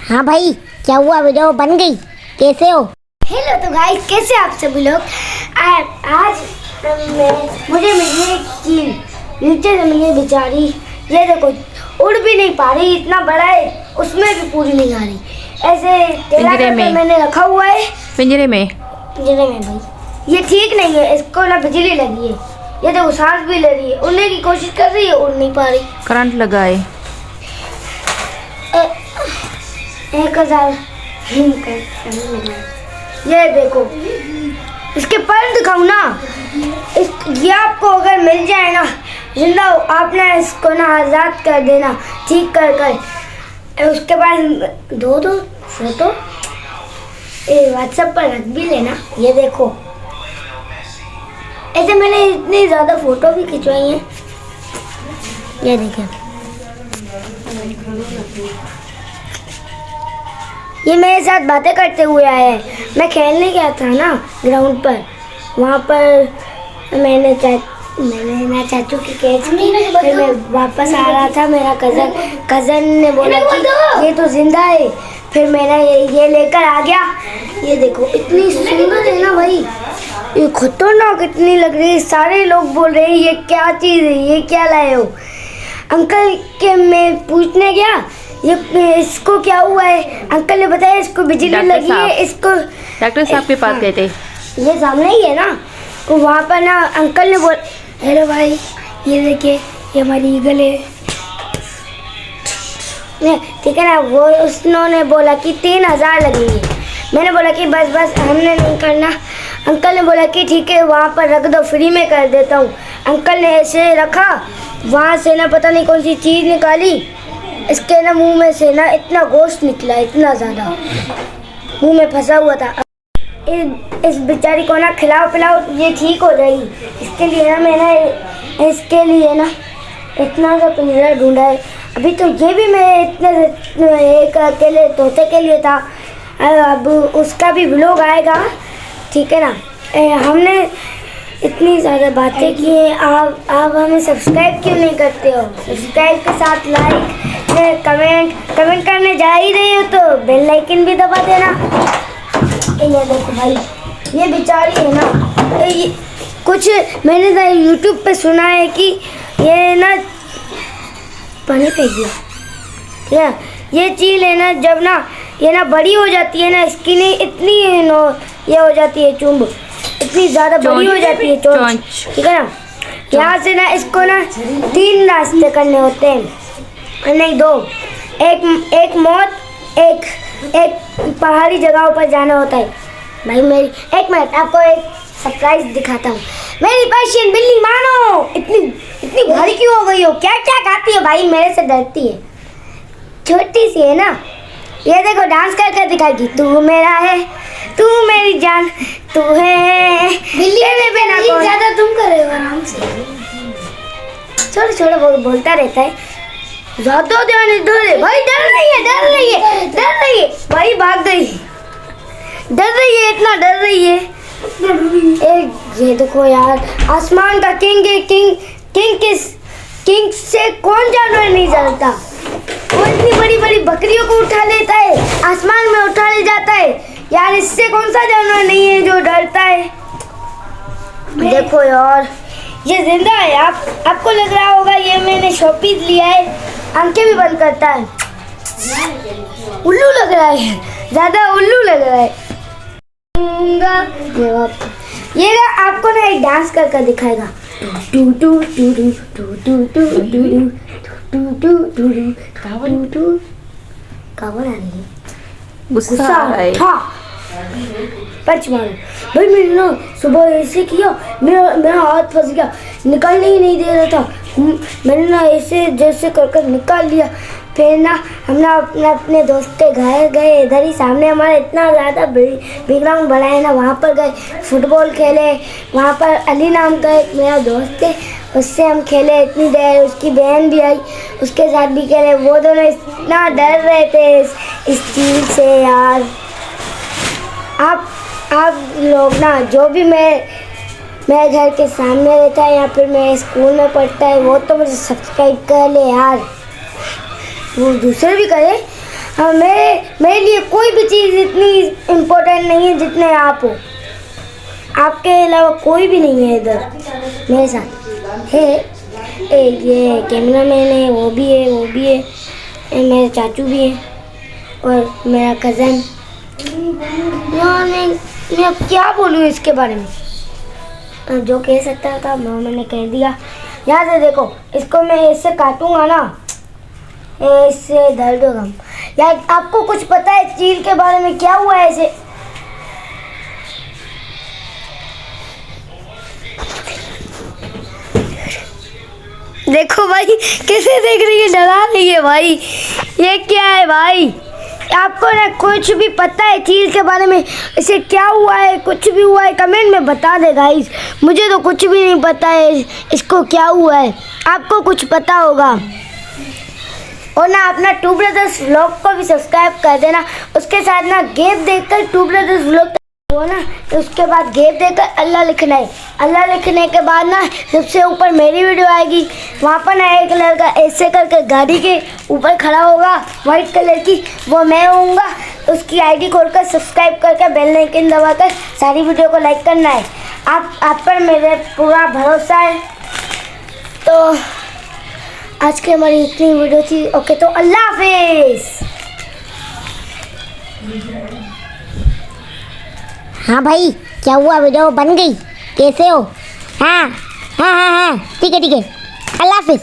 हाँ भाई, क्या हुआ? वीडियो बन गई? कैसे हो? हेलो तो गाइस, कैसे आप सभी लोग। आज मुझे मिली एक चील, नीचे से मिली बेचारी। ये देखो, उड़ भी नहीं पा रही, इतना बड़ा है, उसमें भी पूरी नहीं आ रही। ऐसे पिंजरे में मैंने रखा हुआ है, पिंजरे में भाई। ये ठीक नहीं है, इसको ना बिजली लगी है। ये देखो, सांस भी ले रही है, उड़ने की कोशिश कर रही है, उड़ नहीं पा रही। करंट लगा है। 1000 ये देखो, इसके पर दिखाऊं ना, ये आपको अगर मिल जाए ना जिंदा, आपने इसको ना आज़ाद कर देना, ठीक कर कर। उसके बाद दो फोटो व्हाट्सएप पर रख भी लेना। ये देखो, ऐसे मैंने इतनी ज़्यादा फोटो भी खिंचवाई हैं। ये देखिए, ये मेरे साथ बातें करते हुए आया है। मैं खेलने गया था ना ग्राउंड पर, वहाँ पर मैंने ना चाचू की कैच की। फिर मैं वापस आ रहा था, मेरा कज़न ने बोला कि ये तो जिंदा है। फिर मैंने ये लेकर आ गया। ये देखो, इतनी सुंदर है ना भाई, ये खतरनाक इतनी लग रही है। सारे लोग बोल रहे हैं ये क्या चीज़ है, ये क्या लाए हो। अंकल के मैं पूछने गया ये इसको क्या हुआ है। अंकल ने बताया इसको बिजली लगी है। इसको डॉक्टर साहब के पास गए थे। ये सामने ही है ना, तो वहाँ पर ना अंकल ने बोल, हेलो भाई, ये देखिए, ये हमारी ईगल है। ठीक है ना, वो उन्होंने बोला कि 3000 लगेंगे। मैंने बोला कि बस हमने नहीं करना। अंकल ने बोला कि ठीक है, वहाँ पर रख दो, फ्री में कर देता हूँ। अंकल ने ऐसे रखा, वहाँ से ना पता नहीं कौन सी चीज़ निकाली। इसके ना मुंह में से ना इतना गोश्त निकला, इतना ज़्यादा मुंह में फंसा हुआ था। इस बेचारी को ना खिलाओ पिलाओ, ये ठीक हो जाएगी। इसके लिए ना मैंने इसके लिए ना इतना सा पिंजरा ढूंढा है। अभी तो ये भी मैं एक अकेले तोते के लिए था। अब उसका भी व्लॉग आएगा, ठीक है ना। हमने इतनी ज़्यादा बातें की हैं, आप हमें सब्सक्राइब क्यों नहीं करते हो? सब्सक्राइब के साथ लाइक, कमेंट करने जा ही रही हो तो बेल आइकन भी दबा देना। ये देखो भाई, ये बेचारी है ना, कुछ मैंने ना यूट्यूब पे सुना है कि ये ना पानी फेंक दिया, ठीक है। ये चील है ना, जब ना ये ना बड़ी हो जाती है ना, इसकी नहीं इतनी ये हो जाती है चुंब, इतनी ज़्यादा बड़ी हो जाती है चोंच, ठीक है ना। यहाँ से ना इसको ना 3 रास्ते करने होते हैं, नहीं 2। एक मौत, एक पहाड़ी जगहों पर जाना होता है। भाई मेरी एक मिनट, आपको एक सरप्राइज दिखाता हूँ। मेरी पर्शियन बिल्ली मानो, इतनी भारी क्यों हो गई हो? क्या क्या खाती है भाई? मेरे से डरती है, छोटी सी है ना। ये देखो, डांस कर कर दिखाएगी। तू मेरा है, तू मेरी जान, तू है बिल्ली बिना कौन। ज़्यादा तुम कर रहे हो, आराम से छोटे बोलता रहता है। ज़्यादा ध्यान इधर भाई, डर रही है भाई, भाग गई। डर रही है, इतना डर रही है। ये देखो यार, आसमान का किंग है। किंग से कौन जानवर नहीं डरता? वो इतनी बड़ी बड़ी बकरियों को उठा लेता है, आसमान में उठा ले जाता है। यार, इससे कौन सा जानवर नहीं है जो डरता है? देखो यार, ये जिंदा है। आपको लग रहा होगा ये मैंने शॉपीस लिया है, आंखें भी बंद करता है। उल्लू लग रहा है, ज़्यादा उल्लू लग रहा है। ये ना आपको ना एक डांस कर कर दिखाएगा। टू टू टू टू टू टू टू टू टू टू टू टू काबर आ रही है, गुस्सा आ रहा है। पंच मारो भाई। मैंने ना सुबह ऐसे किया, मेरा हाथ फंस गया, निकालने ही नहीं दे रहा था। मैंने ना ऐसे जैसे कर निकाल लिया। फिर ना हम ना अपने दोस्त के घर गए, इधर ही सामने हमारा इतना ज़्यादा बैकग्राउंड बना है ना, वहाँ पर गए, फुटबॉल खेले। वहाँ पर अली नाम का एक मेरा दोस्त है, उससे हम खेले इतनी देर। उसकी बहन भी आई, उसके साथ भी खेले। वो दोनों इतना डर रहे थे इस चीज़ से यार। आप लोग ना, जो भी मेरे घर के सामने रहता है या फिर मेरे स्कूल में पढ़ता है, वो तो मुझे सब्सक्राइब कर ले यार। वो दूसरे भी करे, हाँ, मेरे लिए कोई भी चीज़ इतनी इम्पोर्टेंट नहीं है जितने आप हो। आपके अलावा कोई भी नहीं है इधर मेरे साथ है। ये कैमरा मैन है, वो भी है, वो भी है, मेरे चाचू भी हैं और मेरा कज़न। यार मैं अब क्या बोलूँ इसके बारे में। जो कह सकता था मैंने कह दिया। यहाँ से देखो, इसको मैं इससे काटूंगा ना, इससे दर्द होगा। यार आपको कुछ पता है चील के बारे में, क्या हुआ है इसे? देखो भाई कैसे देख रही है, डरा रही है भाई। ये क्या है भाई? आपको ना कुछ भी पता है चील के बारे में, इसे क्या हुआ है, कुछ भी हुआ है कमेंट में बता दे गाइस। मुझे तो कुछ भी नहीं पता है इसको क्या हुआ है, आपको कुछ पता होगा। और ना अपना टू ब्रदर्स व्लॉग को भी सब्सक्राइब कर देना। उसके साथ ना गैप देखकर टू ब्रदर्स व्लॉग वो ना, तो उसके बाद गैप देकर अल्लाह लिखना है। अल्लाह लिखने के बाद ना सबसे ऊपर मेरी वीडियो आएगी। वहाँ पर ना एक लड़का ऐसे करके गाड़ी के ऊपर खड़ा होगा वाइट कलर की, वो मैं होऊंगा। उसकी आईडी खोलकर सब्सक्राइब करके बेल आइकन दबाकर सारी वीडियो को लाइक करना है। आप पर मेरे पूरा भरोसा है। तो आज की हमारी इतनी वीडियो थी। ओके, तो अल्लाह हाफिज़। हाँ भाई, क्या हुआ, वीडियो बन गई? कैसे हो? हाँ हाँ हाँ हाँ, ठीक है, अल्लाह हाफिज़।